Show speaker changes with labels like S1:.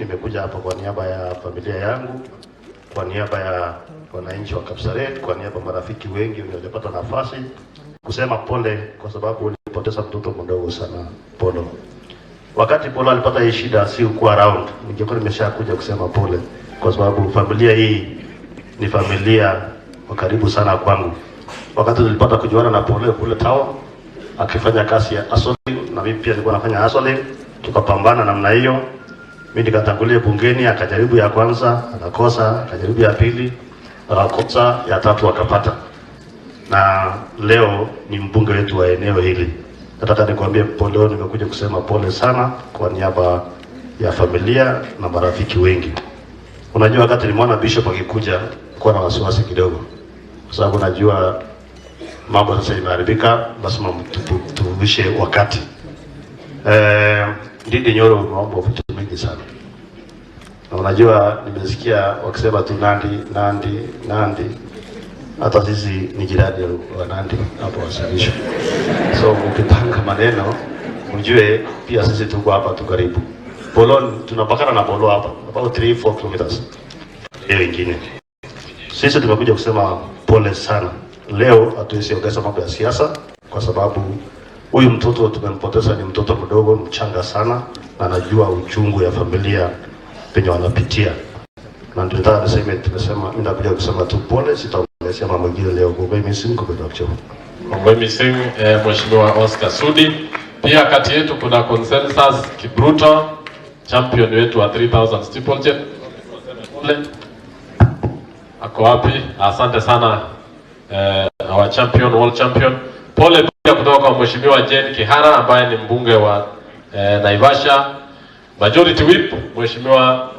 S1: nimekuja hapa kwa niaba ya familia yangu, kwa niaba ya wananchi wa Kapsaret, kwa niaba ya marafiki wengi waliopata nafasi kusema pole, kwa sababu nilipoteza mtoto mdogo sana, Polo. Wakati Polo alipata hii shida, si ukuwa around, ningekuwa nimeshakuja kusema pole, kwa sababu familia hii ni familia wa karibu sana kwangu. Wakati nilipata kujuana na Polo kule Tao akifanya kazi ya hustling, na mimi pia nilikuwa nafanya hustling, tukapambana namna hiyo. Mimi nikatangulia bungeni, akajaribu ya kwanza akakosa, akajaribu ya pili akakosa, ya tatu akapata, na leo ni mbunge wetu wa eneo hili. Nataka nikwambie Polo, nimekuja kusema pole sana kwa niaba ya familia na marafiki wengi. Unajua, wakati nimeona Bishop akikuja kwa na wasiwasi kidogo, kwa sababu najua mambo sasa imeharibika, lazima tuvishe wakati. Ndidi Nyoro umeomba vitu mingi sana, na unajua nimesikia wakisema tu Nandi. Hata sisi ni jirani wa Nandi hapo Wasilisho. So ukipanga maneno ujue pia sisi tuko hapa tu karibu. Polo tunapakana na Polo hapa about 3-4 kilometers. Leo ingine sisi tumekuja kusema pole sana. Leo hatuwezi ongeza mambo ya siasa, kwa sababu huyu mtoto tumempoteza, ni mtoto mdogo mchanga sana, na anajua uchungu ya familia penye wanapitia. Na ndio nataka niseme, tumesema mimi nakuja kusema tu pole, sitaongezea mambo mengine leo. Ngombe missing kwa doctor.
S2: Ngombe missing Mheshimiwa Oscar Sudi. Pia kati yetu kuna Consensus Kibruto, champion wetu wa 3000 steeplechase. Ako wapi? Asante sana our champion, world champion. Pole pia kutoka kwa Mheshimiwa Jane Kihara ambaye ni mbunge wa Naivasha. Majority whip Mheshimiwa